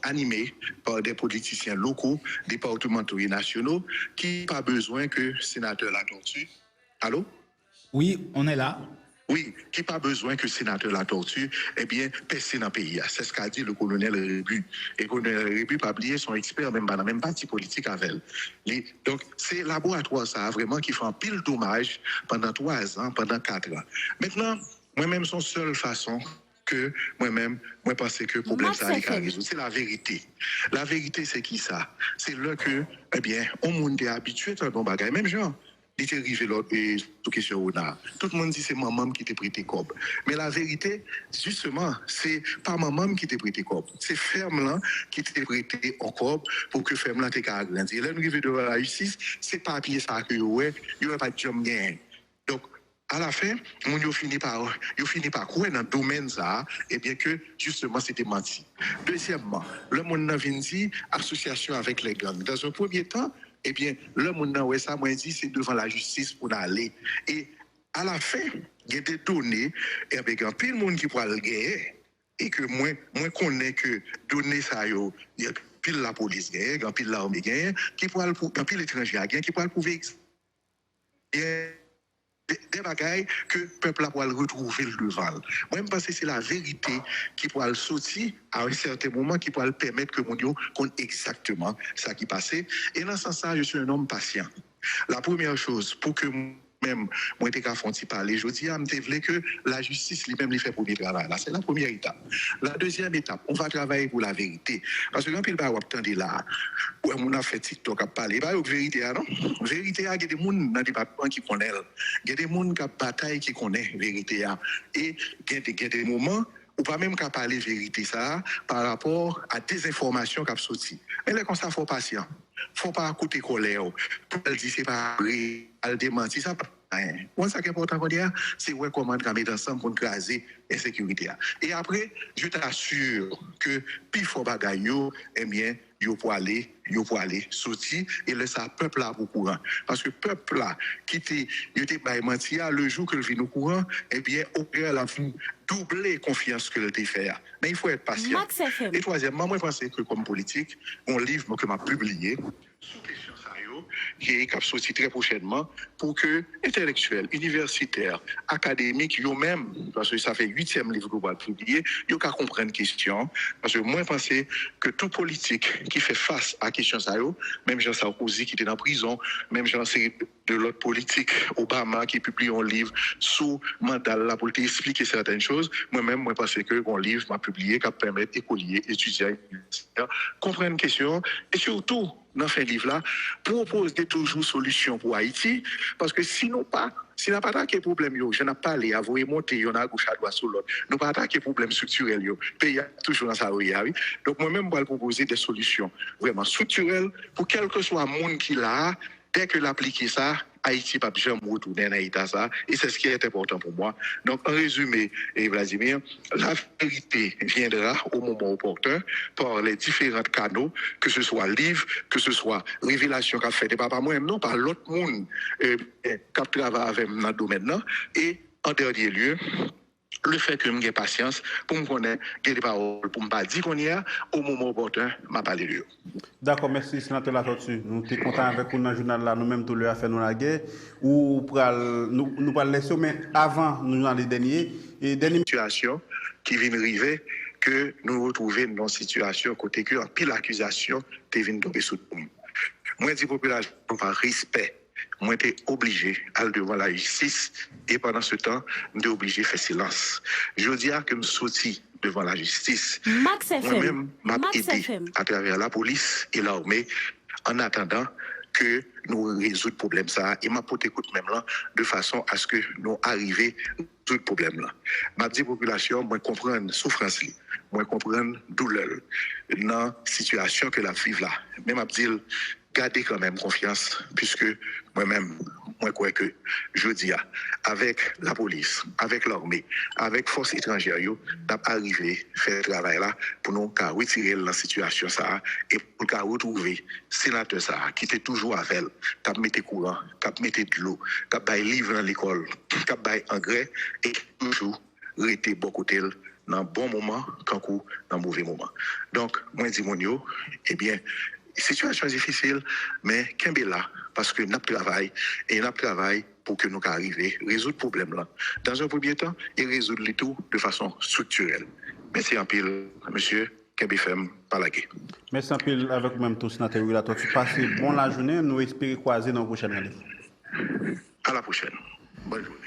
animé par des politiciens locaux, départementaux et nationaux, qui n'ont pas besoin que le sénateur Latortue. Allô? Oui, on est là. Oui, qui pas besoin que le sénateur la tortue, eh bien, percer dans le pays. C'est ce qu'a dit le colonel Rébu. Et le colonel Rébu, pas oublier, son expert, même pas dans même parti politique avec elle. Donc, c'est laboratoire, ça, vraiment, qui fait un pile dommage pendant 3 ans, pendant 4 ans. Maintenant, moi-même, son seule façon que moi-même, moi, pense que le problème, ça a résoudre. C'est la vérité. La vérité, c'est qui ça? C'est là que, eh bien, on monde est habitué à un bon bagage. Même genre, il était arrivé l'autre question au nard. Tout le monde dit c'est maman qui t'a prêté cob. Mais la vérité, justement, c'est pas maman qui t'a prêté cob. C'est ferme là qui t'a prêté en cob pour que ferme là t'ait qu'à agrandir. Là, nous arrivons devant la justice, c'est papier ça que ouais, il n'y a pas de job gain. Donc, à la fin, on finit par quoi dans le domaine ça, et bien que justement c'était menti. Deuxièmement, le monde vient dire association avec les gangs. Dans un premier temps, eh bien, le monde ouais ça, moi dit c'est devant la justice pour aller. Et à la fin, il y a des données, et bien quand pile monde qui pourra le gagner, et que moi connais que données ça il y a pile la police gagne, quand pile l'armée gagne, qui pourra quand pile l'étranger gagne, qui pourra le prouver. Des bagailles que le peuple a retrouver le devant. Moi, je pense que c'est la vérité qui pourra le sortir à un certain moment, qui pourra le permettre que mon Dieu connaisse exactement ce qui passait. Et dans ce sens-là, je suis un homme patient. La première chose, pour que même moi t'ai fait parler, je dis que la justice lui-même lui fait premier travail. Là, c'est la première étape. La deuxième étape, on va travailler pour la vérité. Parce que quand il va attendre là, où on a fait TikTok à parler, pas de vérité, non? Vérité, il y a des gens dans le département qui connaissent. Il y a des gens qui bataille qui connaissent vérité. Et il y a des moments ou pas même qu'à parler vérité ça par rapport à des informations qui ont sorti. Mais là, comme ça, il faut patient. Faut pas écouter colère. Pour elle dire c'est pas vrai, elle démentit ça. Moi, ça qui est important, c'est comment on mettre ensemble pour craser l'insécurité. Et après, je t'assure que plus fort bagaille, eh bien, yo pour aller sortir et laisser le peuple là au courant. Parce que le peuple là, qui était menti le jour que le vient au courant, eh bien, au pire, la vous doubler confiance que le fait. Mais il faut être patient. Et troisièmement, moi, je pense que comme politique, un livre que m'a publié, sous question qui est sorti très prochainement pour que intellectuels, universitaires, académiques, eux-mêmes, parce que ça fait 8e livre que vous publier, ils qu'à comprendre la question. Parce que moi, je pense que tout politique qui fait face à la question, même Jean Sarkozy qui était en prison, même Jean de l'autre politique, Obama qui publie un livre sous mandat là pour expliquer certaines choses, moi-même, moi, je pense que mon livre m'a publié qui permet écoliers, étudiants, comprendre la question et surtout, dans ce livre-là, proposer toujours solution pour Haïti, parce que sinon pas, si n'a pas attaqué problème je n'ai pas allé à vous monter, on a gauche à droite sur l'autre. Nous pas attaquer problème structurel Le pays toujours dans sa oui. Donc moi-même, je vais proposer des solutions vraiment structurelles pour quel que soit le monde qui l'a, dès que l'appliquer ça, Haïti pas jamais retourner dans l'état ça et c'est ce qui est important pour moi. Donc en résumé, Vladimir, la vérité viendra au moment opportun par les différents canaux, que ce soit livre, que ce soit révélation qu'a fait pas par moi non par l'autre monde qui travaille avec dans le domaine là et en dernier lieu le fait que j'ai patience pour me connaître, j'ai des paroles pour me pas dire qu'on y a au moment opportun, m'a parlé de. D'accord, merci, sénateur Latortue. Nous sommes contents avec vous dans le journal là, nous-mêmes, tout le a fait nous la guerre. Ou nous parlons laisser, mais avant, nous dans les derniers. Et dernière situation qui vient arriver, que nous retrouvons dans une situation côté que, en pile accusation, tu viens tomber sous nous. Moi, je dis population par respect. Moi, j'étais obligé à aller devant la justice et pendant ce temps, j'étais obligé de faire silence. Je dis que je sorti devant la justice. Moi-même, m'a aidé à travers la police et l'armée en attendant que nous résoudre le problème ça et m'a porté coup même là de façon à ce que nous arrivions à résoudre le problème là. M'a dit population, moi comprendre souffrance, moi comprendre douleur dans la situation que la vive là. Mais m'a dit gardez quand même confiance, puisque moi-même, moi crois que je dis, avec la police, avec l'armée, avec force étrangère, nous arrivé à faire ce travail-là pour nous retirer la situation ça et pour nous retrouver le sénateur ça, qui était toujours avec elle, qui mettait courant, qui mettait de l'eau, qui baille livre dans l'école, qui baille engrais et toujours rester beaucoup d'elle dans bon moment, quand dans mauvais moment. Donc, moi, dis mon yo, eh bien, situation difficile, mais Kembela, parce que nous travaillons et nous travaillons pour que nous arrivions à résoudre le problème là. Dans un premier temps, et résoudre le tout de façon structurelle. Merci en pile, monsieur Kebifem Palagé. Merci en pile avec vous-même, tout sénateur Yuri Latortue. Passez bon la journée. Nous espérons croiser dans le prochain rendez-vous. À la prochaine. Bonne journée.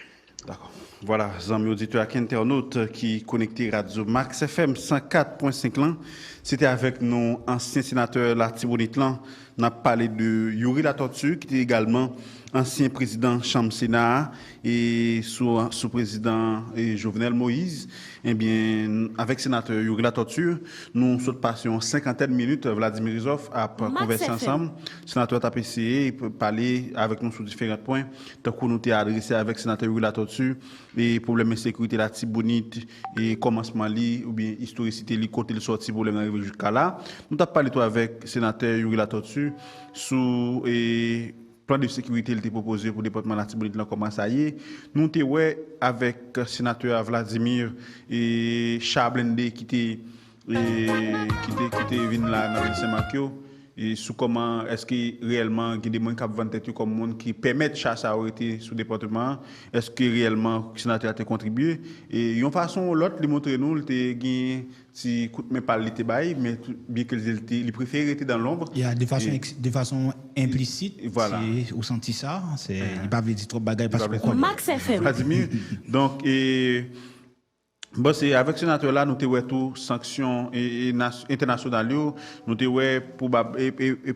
D'accord. Voilà, amis auditeurs et internautes qui connectés Radio Max FM 104.5 là. C'était avec nos anciens sénateurs la Tibonite là. On a parlé de Yuri Latortue qui était également ancien président Chambre Sénat et sous-président Jovenel Moïse. Eh bien, avec sénateur Yuri Latortue, nous sommes passés en 50 minutes. Vladimir Rizov a conversé ensemble. Sénateur a essayé de parler avec nous sur différents points. Tant qu'on nous a adressé avec sénateur Yuri Latortue et problème de sécurité la Tibonite et commencement li ou bien historicité li côté le sorti problème arrivé jusqu'à là. Nous avons parlé avec sénateur Yuri Latortue sous et plan de sécurité était proposé pour le département de la Tibonite là comment ça y est. Nous avons avec sénateur Vladimir et Chablende qui était venu là dans le Saint-Marc et sous comment est-ce que réellement il y a des gens qui vendent tête comme monde qui permettent chasse à arrêter sous département, est-ce que réellement le sénateur a contribué et une façon ou l'autre lui montrer nous il si coûte même pas l'été bail mais bien que il préfère être dans l'ombre. Il y a de façon implicite voilà. Ou senti ça, c'est il pas veut dire trop bagaille parce que Max FM. Donc bon, c'est avec ce sénateur-là, nous avons tout sanctions internationales, nous avons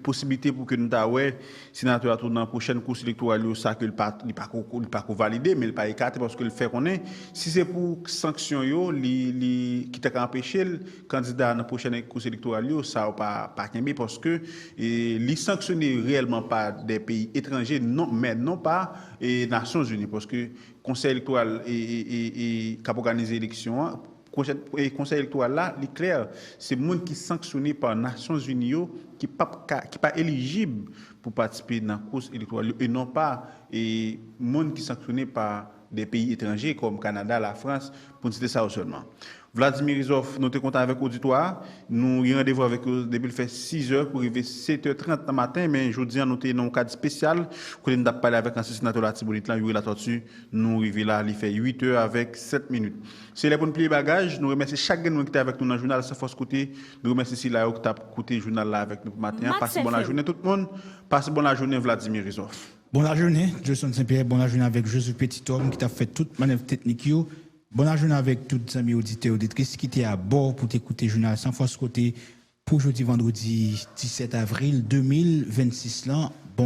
possibilité pour que nous ayons sénateur dans la prochaine course électorale, ça que il pas validé, mais il pas écarté parce que le fait qu'on est, si c'est pour sanctions qui t'a empêché le candidat dans la prochaine course électorale, ça pas qu'aimer parce que les sanctionner réellement pas des pays étrangers, non, mais non pas les Nations Unies, parce que conseil électoral et qui a organisé l'élection, le conseil électoral là, il est clair, c'est le monde qui est sanctionné par les Nations Unies qui n'est pas éligible pour participer dans la course électorale et non pas le monde qui est sanctionné par des pays étrangers comme le Canada, la France, pour citer ça seulement. Vladimir Rizov, nous sommes contents avec l'auditoire. Nous avons rendez-vous avec eux depuis 6 heures pour arriver 7h30 le matin, mais aujourd'hui, nous sommes dans un cadre spécial. Nous avons parlé avec un sénateur de la Tibonite, Yuri Latortue. Nous arrivons là, il fait 8 heures avec 7 minutes. C'est les bonnes pliés bagages. Nous remercions chacun qui était avec nous dans le journal, sans force côté. Nous remercions Sila qui a écouté le journal là avec nous ce matin. Passez bonne journée tout le monde. Passez bonne journée, Vladimir Rizov. Bonne journée, Jason Saint-Pierre. Bonne journée avec Joseph Petit-Homme qui t'a fait toute manœuvre technique. Bonne journée avec tous les amis auditeurs et auditrices qui étaient à bord pour t'écouter le journal sans force côté pour jeudi vendredi 17 avril 2026 là.